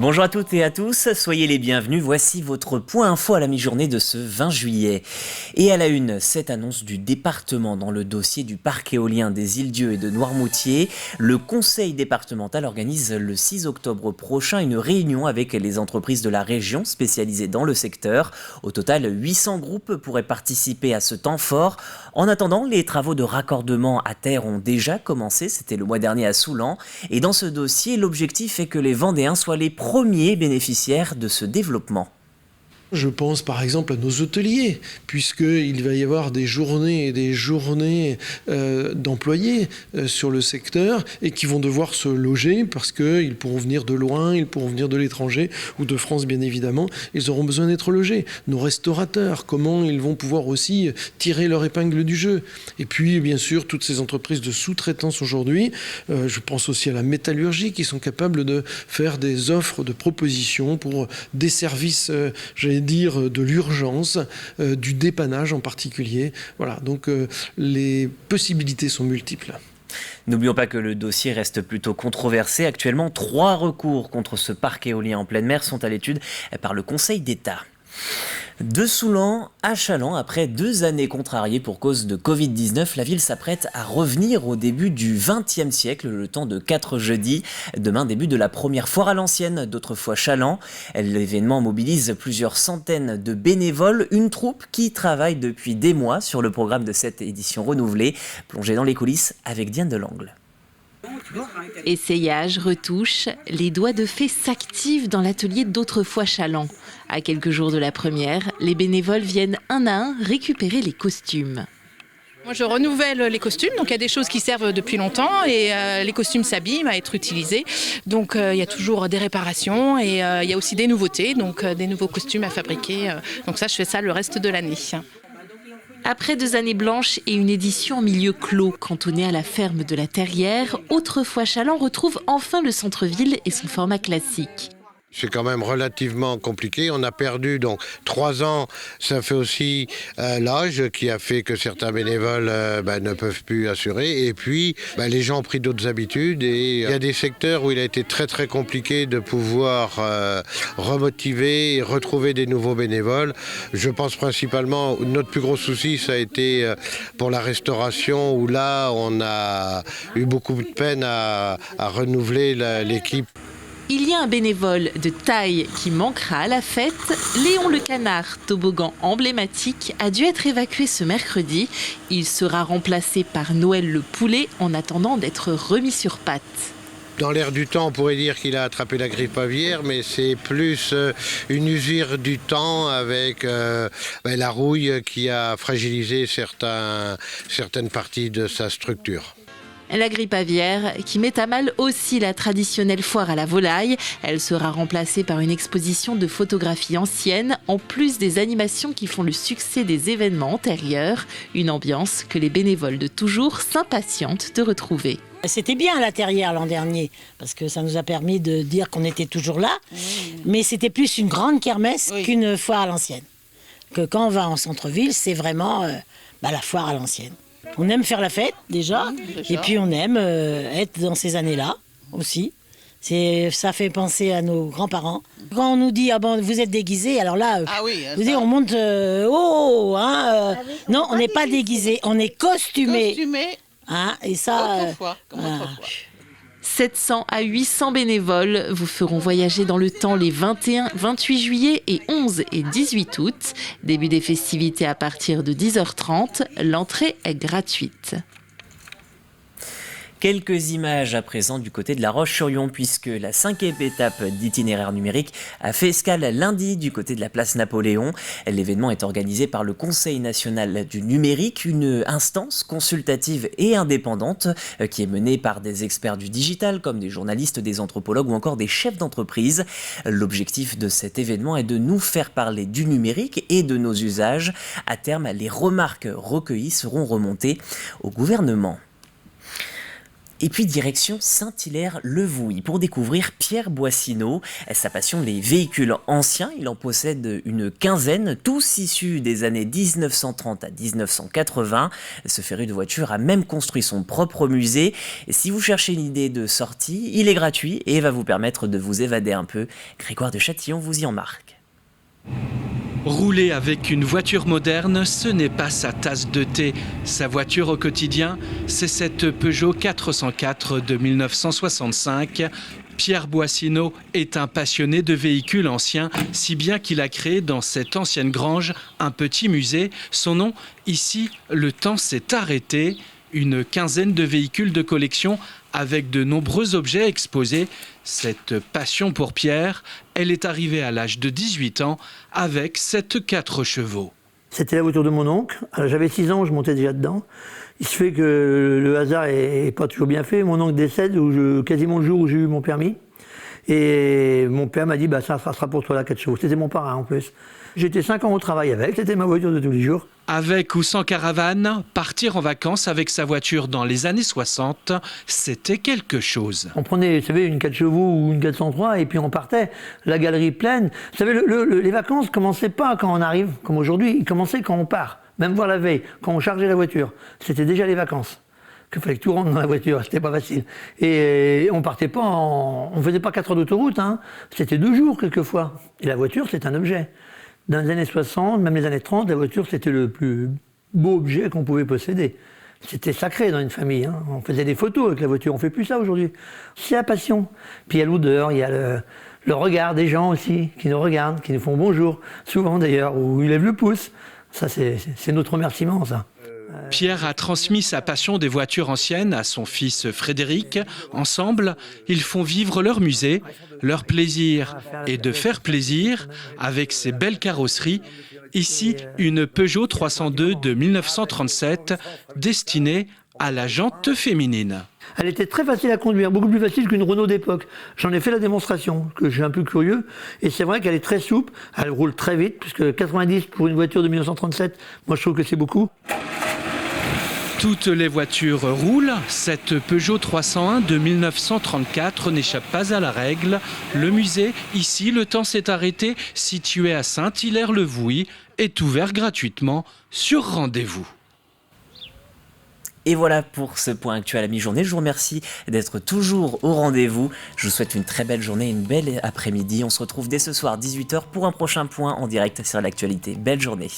Bonjour à toutes et à tous, soyez les bienvenus, voici votre point info à la mi-journée de ce 20 juillet. Et à la une, cette annonce du département dans le dossier du parc éolien des Îles-Dieu et de Noirmoutier. Le conseil départemental organise le 6 octobre prochain une réunion avec les entreprises de la région spécialisées dans le secteur. Au total, 800 groupes pourraient participer à ce temps fort. En attendant, les travaux de raccordement à terre ont déjà commencé, c'était le mois dernier à Soulan. Et dans ce dossier, l'objectif est que les Vendéens soient les premiers bénéficiaires de ce développement. Je pense par exemple à nos hôteliers, puisqu'il va y avoir des journées et des journées d'employés sur le secteur et qui vont devoir se loger parce qu'ils pourront venir de loin, ils pourront venir de l'étranger ou de France bien évidemment, ils auront besoin d'être logés. Nos restaurateurs, comment ils vont pouvoir aussi tirer leur épingle du jeu. Et puis bien sûr toutes ces entreprises de sous-traitance aujourd'hui, je pense aussi à la métallurgie qui sont capables de faire des offres de propositions pour des services, de l'urgence, du dépannage en particulier. Voilà, donc les possibilités sont multiples. N'oublions pas que le dossier reste plutôt controversé. Actuellement, 3 recours contre ce parc éolien en pleine mer sont à l'étude par le Conseil d'État. De Soulan à Challans, après 2 années contrariées pour cause de Covid-19, la ville s'apprête à revenir au début du XXe siècle, le temps de 4 jeudis. Demain, début de la première foire à l'ancienne, d'autrefois Challans. L'événement mobilise plusieurs centaines de bénévoles, une troupe qui travaille depuis des mois sur le programme de cette édition renouvelée. Plongée dans les coulisses avec Diane Delangle. Essayage, retouche, les doigts de fée s'activent dans l'atelier d'Autrefois Challans. À quelques jours de la première, les bénévoles viennent un à un récupérer les costumes. Moi, je renouvelle les costumes, donc il y a des choses qui servent depuis longtemps et les costumes s'abîment à être utilisés. Donc il y a toujours des réparations et il y a aussi des nouveautés, donc des nouveaux costumes à fabriquer. Donc ça, je fais ça le reste de l'année. Après 2 années blanches et une édition en milieu clos, cantonnée à la ferme de la Terrière, Autrefois Challans retrouve enfin le centre-ville et son format classique. C'est quand même relativement compliqué. On a perdu donc 3 ans. Ça fait aussi l'âge qui a fait que certains bénévoles ne peuvent plus assurer. Et puis, les gens ont pris d'autres habitudes. Et il y a des secteurs où il a été très très compliqué de pouvoir remotiver et retrouver des nouveaux bénévoles. Je pense principalement, notre plus gros souci, ça a été pour la restauration, où là, on a eu beaucoup de peine à renouveler l'équipe. Il y a un bénévole de taille qui manquera à la fête. Léon le Canard, toboggan emblématique, a dû être évacué ce mercredi. Il sera remplacé par Noël le Poulet en attendant d'être remis sur pattes. Dans l'air du temps, on pourrait dire qu'il a attrapé la grippe aviaire, mais c'est plus une usure du temps avec la rouille qui a fragilisé certaines parties de sa structure. La grippe aviaire qui met à mal aussi la traditionnelle foire à la volaille. Elle sera remplacée par une exposition de photographies anciennes, en plus des animations qui font le succès des événements antérieurs. Une ambiance que les bénévoles de toujours s'impatientent de retrouver. C'était bien à la Terrière l'an dernier, parce que ça nous a permis de dire qu'on était toujours là. Oui. Mais c'était plus une grande kermesse qu'une foire à l'ancienne. Que quand on va en centre-ville, c'est vraiment la foire à l'ancienne. On aime faire la fête déjà. Et puis on aime être dans ces années-là aussi. Ça fait penser à nos grands-parents. Quand on nous dit vous êtes déguisés, alors là, on monte haut. Non, on n'est pas déguisés, on est costumés. Et ça, autrefois, comme autrefois. 700 à 800 bénévoles vous feront voyager dans le temps les 21, 28 juillet et 11 et 18 août. Début des festivités à partir de 10h30. L'entrée est gratuite. Quelques images à présent du côté de La Roche-sur-Yon, puisque la 5e étape d'itinéraire numérique a fait escale lundi du côté de la place Napoléon. L'événement est organisé par le Conseil national du numérique, une instance consultative et indépendante qui est menée par des experts du digital comme des journalistes, des anthropologues ou encore des chefs d'entreprise. L'objectif de cet événement est de nous faire parler du numérique et de nos usages. À terme, les remarques recueillies seront remontées au gouvernement. Et puis direction Saint-Hilaire-le-Vouilly pour découvrir Pierre Boissineau. Sa passion, les véhicules anciens, il en possède une quinzaine, tous issus des années 1930 à 1980. Ce féru de voitures a même construit son propre musée. Et si vous cherchez une idée de sortie, il est gratuit et va vous permettre de vous évader un peu. Grégoire de Châtillon vous y embarque. Rouler avec une voiture moderne, ce n'est pas sa tasse de thé. Sa voiture au quotidien, c'est cette Peugeot 404 de 1965. Pierre Boissineau est un passionné de véhicules anciens, si bien qu'il a créé dans cette ancienne grange un petit musée. Son nom, ici, le temps s'est arrêté. Une quinzaine de véhicules de collection avec de nombreux objets exposés. Cette passion pour Pierre, elle est arrivée à l'âge de 18 ans avec cette 4 chevaux. C'était la voiture de mon oncle. J'avais 6 ans, je montais déjà dedans. Il se fait que le hasard est pas toujours bien fait. Mon oncle décède quasiment le jour où j'ai eu mon permis. Et mon père m'a dit, ça sera pour toi la 4 chevaux. C'était mon parrain en plus. J'étais 5 ans au travail avec, c'était ma voiture de tous les jours. Avec ou sans caravane, partir en vacances avec sa voiture dans les années 60, c'était quelque chose. On prenait, vous savez, une 4 chevaux ou une 403 et puis on partait, la galerie pleine. Vous savez, les vacances ne commençaient pas quand on arrive, comme aujourd'hui, ils commençaient quand on part. Même voir la veille, quand on chargeait la voiture. C'était déjà les vacances. Il fallait que tout rentre dans la voiture, c'était pas facile. Et on partait pas, on faisait pas 4 heures d'autoroute, hein. C'était 2 jours quelquefois. Et la voiture, c'est un objet. Dans les années 60, même les années 30, la voiture, c'était le plus beau objet qu'on pouvait posséder. C'était sacré dans une famille, hein. On faisait des photos avec la voiture, on fait plus ça aujourd'hui. C'est la passion. Puis il y a l'odeur, il y a le regard des gens aussi, qui nous regardent, qui nous font bonjour, souvent d'ailleurs, ou ils lèvent le pouce. Ça, c'est notre remerciement, ça. Pierre a transmis sa passion des voitures anciennes à son fils Frédéric. Ensemble, ils font vivre leur musée. Leur plaisir est de faire plaisir avec ces belles carrosseries. Ici, une Peugeot 302 de 1937 destinée à la jante féminine. Elle était très facile à conduire, beaucoup plus facile qu'une Renault d'époque. J'en ai fait la démonstration, que je suis un peu curieux. Et c'est vrai qu'elle est très souple, elle roule très vite, puisque 90 pour une voiture de 1937, moi je trouve que c'est beaucoup. Toutes les voitures roulent. Cette Peugeot 301 de 1934 n'échappe pas à la règle. Le musée, ici, le temps s'est arrêté, situé à Saint-Hilaire-le-Vouilly, est ouvert gratuitement sur rendez-vous. Et voilà pour ce point actuel à mi-journée. Je vous remercie d'être toujours au rendez-vous. Je vous souhaite une très belle journée, une belle après-midi. On se retrouve dès ce soir 18h pour un prochain point en direct sur l'actualité. Belle journée.